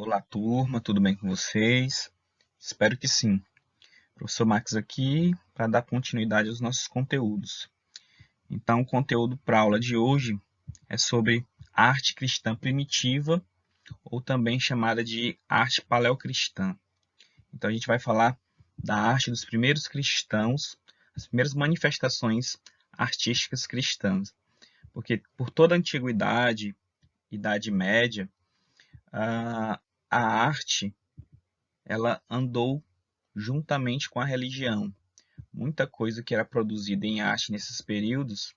Olá, turma, tudo bem com vocês? Espero que sim. Professor Max aqui para dar continuidade aos nossos conteúdos. Então, o conteúdo para a aula de hoje é sobre arte cristã primitiva, ou também chamada de arte paleocristã. Então, a gente vai falar da arte dos primeiros cristãos, as primeiras manifestações artísticas cristãs. Porque por toda a antiguidade, Idade Média, a arte ela andou juntamente com a religião. Muita coisa que era produzida em arte nesses períodos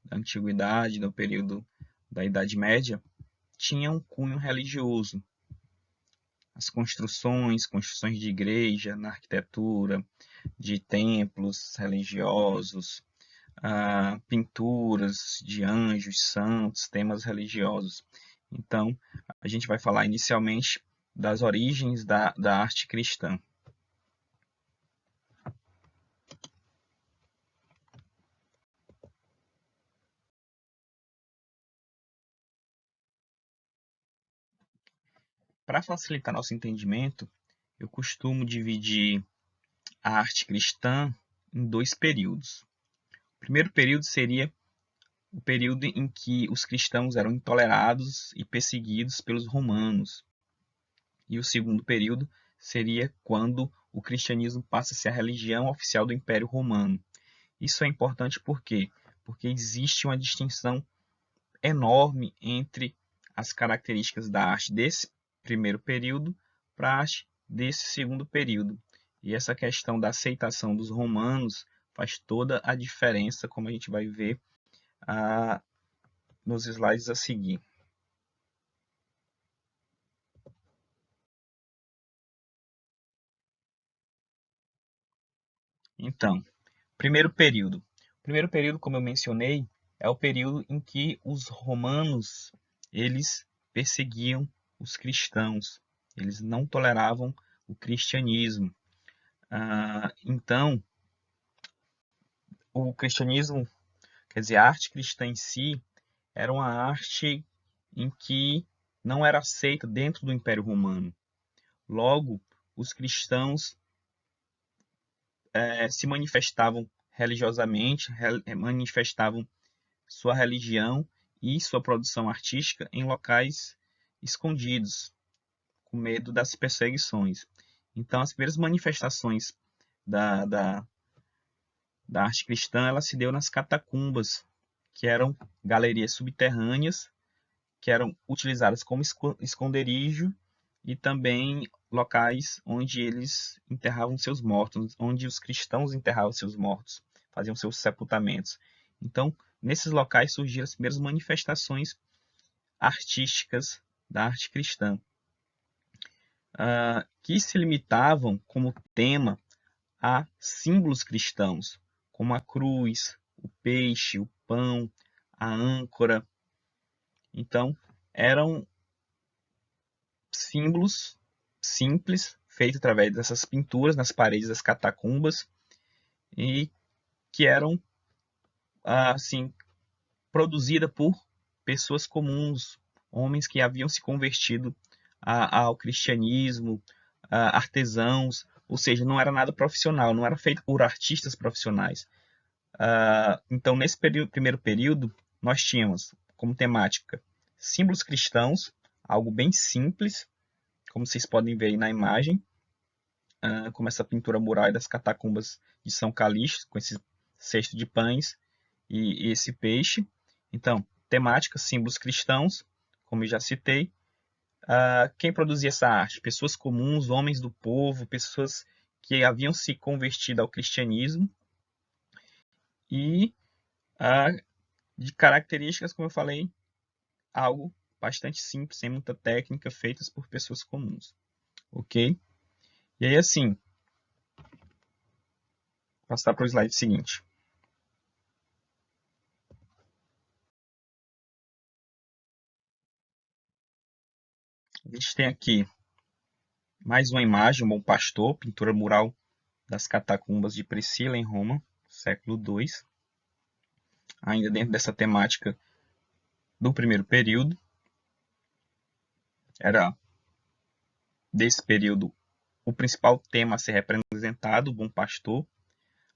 da antiguidade, do período da Idade Média, tinha um cunho religioso. As construções de igreja, na arquitetura, de templos religiosos, pinturas de anjos, santos, temas religiosos. Então, a gente vai falar inicialmente das origens da arte cristã. Para facilitar nosso entendimento, eu costumo dividir a arte cristã em dois períodos. O primeiro período seria o período em que os cristãos eram intolerados e perseguidos pelos romanos. E o segundo período seria quando o cristianismo passa a ser a religião oficial do Império Romano. Isso é importante por quê? Porque existe uma distinção enorme entre as características da arte desse primeiro período para a arte desse segundo período. E essa questão da aceitação dos romanos faz toda a diferença, como a gente vai ver nos slides a seguir. Então, primeiro período. O primeiro período, como eu mencionei, é o período em que os romanos eles perseguiam os cristãos. Eles não toleravam o cristianismo. Então, o cristianismo, quer dizer, a arte cristã em si, era uma arte em que não era aceita dentro do Império Romano. Logo, os cristãos se manifestavam religiosamente, manifestavam sua religião e sua produção artística em locais escondidos, com medo das perseguições. Então, as primeiras manifestações da, da, da arte cristã ela se deu nas catacumbas, que eram galerias subterrâneas, que eram utilizadas como esconderijo e também locais onde eles enterravam seus mortos, onde os cristãos enterravam seus mortos, faziam seus sepultamentos. Então, nesses locais surgiram as primeiras manifestações artísticas da arte cristã, que se limitavam como tema a símbolos cristãos, como a cruz, o peixe, o pão, a âncora. Então, eram símbolos simples, feitos através dessas pinturas nas paredes das catacumbas e que eram assim produzidas por pessoas comuns, homens que haviam se convertido ao cristianismo, artesãos, ou seja, não era nada profissional, não era feito por artistas profissionais. Então, nesse primeiro período, nós tínhamos como temática símbolos cristãos, algo bem simples, como vocês podem ver aí na imagem, como essa pintura mural das catacumbas de São Calixto, com esse cesto de pães e esse peixe. Então, temática, símbolos cristãos, como eu já citei. Quem produzia essa arte? Pessoas comuns, homens do povo, pessoas que haviam se convertido ao cristianismo e de características, como eu falei, algo bastante simples, sem muita técnica, feitas por pessoas comuns. Ok? E aí, assim, passar para o slide seguinte. A gente tem aqui mais uma imagem, um bom pastor, pintura mural das catacumbas de Priscila, em Roma, século II. Ainda dentro dessa temática do primeiro período. Era desse período, o principal tema a ser representado, o bom pastor,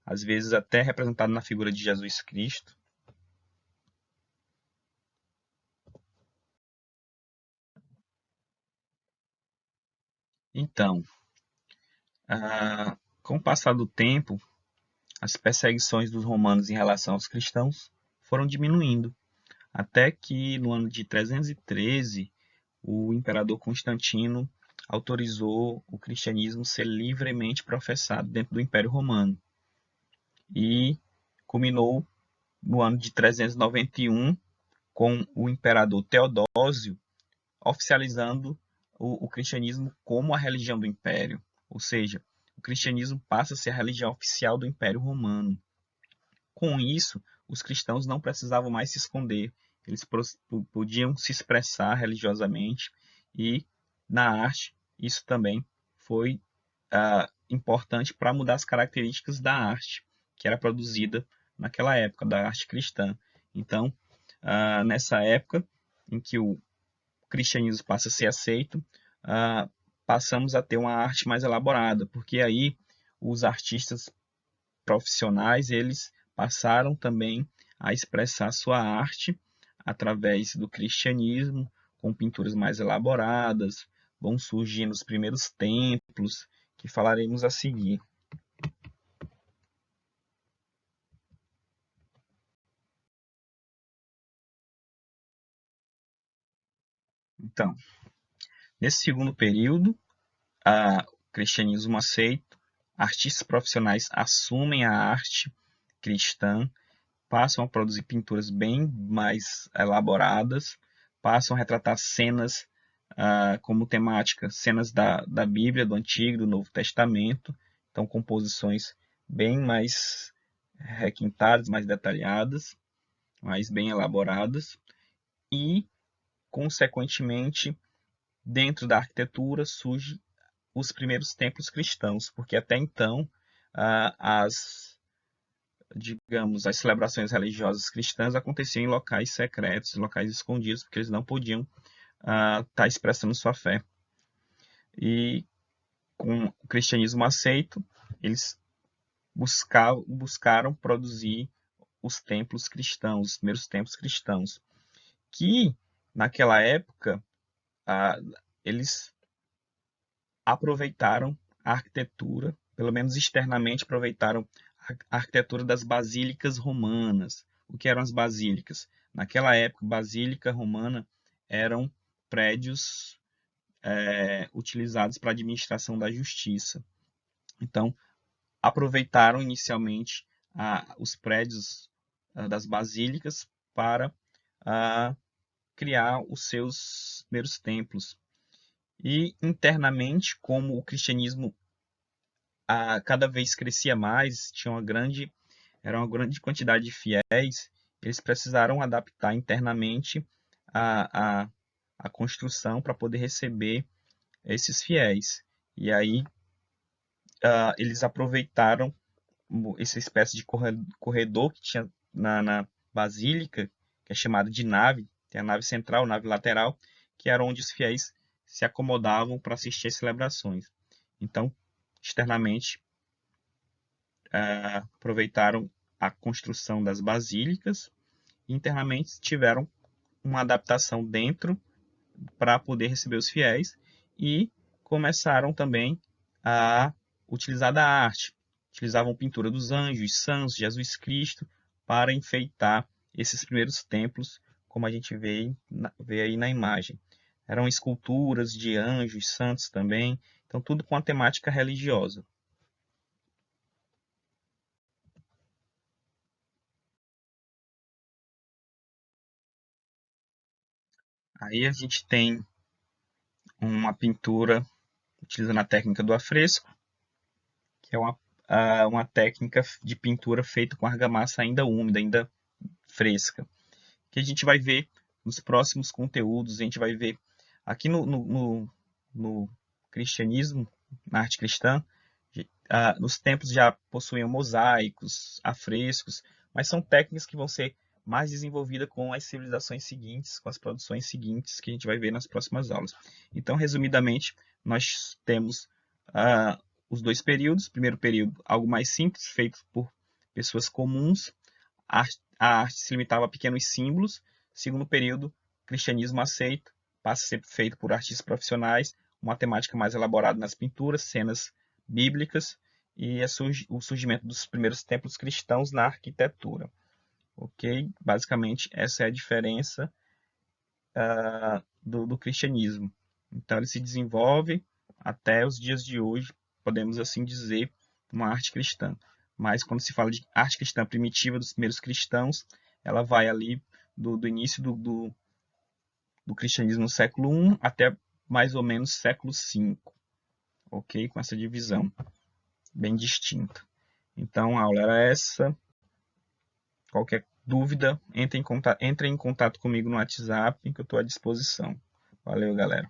às vezes até representado na figura de Jesus Cristo. Então, com o passar do tempo, as perseguições dos romanos em relação aos cristãos foram diminuindo, até que no ano de 313, o imperador Constantino autorizou o cristianismo ser livremente professado dentro do Império Romano. E culminou no ano de 391 com o imperador Teodósio oficializando o cristianismo como a religião do império. Ou seja, o cristianismo passa a ser a religião oficial do Império Romano. Com isso, os cristãos não precisavam mais se esconder, eles podiam se expressar religiosamente e na arte isso também foi importante para mudar as características da arte que era produzida naquela época, da arte cristã. Então, nessa época em que o cristianismo passa a ser aceito, passamos a ter uma arte mais elaborada, porque aí os artistas profissionais eles passaram também a expressar sua arte através do cristianismo, com pinturas mais elaboradas, vão surgindo os primeiros templos, que falaremos a seguir. Então, nesse segundo período, o cristianismo aceito, artistas profissionais assumem a arte cristã, passam a produzir pinturas bem mais elaboradas, passam a retratar cenas como temática, cenas da Bíblia, do Antigo e do Novo Testamento, então composições bem mais requintadas, mais detalhadas, mais bem elaboradas, e, consequentemente, dentro da arquitetura surge os primeiros templos cristãos, porque até então digamos, as celebrações religiosas cristãs aconteciam em locais secretos, locais escondidos, porque eles não podiam estar expressando sua fé. E com o cristianismo aceito, eles buscaram produzir os templos cristãos, os primeiros templos cristãos, que naquela época eles aproveitaram a arquitetura, pelo menos externamente aproveitaram a arquitetura das basílicas romanas. O que eram as basílicas? Naquela época, basílica romana eram prédios utilizados para a administração da justiça. Então, aproveitaram inicialmente os prédios das basílicas para criar os seus primeiros templos. E internamente, como o cristianismo cada vez crescia mais, era uma grande quantidade de fiéis, eles precisaram adaptar internamente a construção para poder receber esses fiéis. E aí eles aproveitaram essa espécie de corredor que tinha na basílica, que é chamado de nave, tem a nave central, a nave lateral, que era onde os fiéis se acomodavam para assistir às celebrações. Então, externamente, aproveitaram a construção das basílicas e internamente tiveram uma adaptação dentro para poder receber os fiéis e começaram também a utilizar da arte. Utilizavam pintura dos anjos, santos, Jesus Cristo para enfeitar esses primeiros templos, como a gente vê aí na imagem. Eram esculturas de anjos, santos também, então tudo com a temática religiosa. Aí a gente tem uma pintura utilizando a técnica do afresco, que é uma técnica de pintura feita com argamassa ainda úmida, ainda fresca, que a gente vai ver nos próximos conteúdos, a gente vai ver aqui no cristianismo, na arte cristã, nos templos já possuíam mosaicos, afrescos, mas são técnicas que vão ser mais desenvolvidas com as civilizações seguintes, com as produções seguintes que a gente vai ver nas próximas aulas. Então, resumidamente, nós temos os dois períodos. Primeiro período, algo mais simples, feito por pessoas comuns. A arte se limitava a pequenos símbolos. Segundo período, cristianismo aceito, passa a ser feito por artistas profissionais, uma temática mais elaborada nas pinturas, cenas bíblicas e o surgimento dos primeiros templos cristãos na arquitetura. Ok? Basicamente, essa é a diferença do cristianismo. Então, ele se desenvolve até os dias de hoje, podemos assim dizer, uma arte cristã. Mas quando se fala de arte cristã primitiva dos primeiros cristãos, ela vai ali do início do cristianismo no século I até mais ou menos século V, ok? Com essa divisão bem distinta. Então, a aula era essa. Qualquer dúvida, entre em contato comigo no WhatsApp, que eu estou à disposição. Valeu, galera.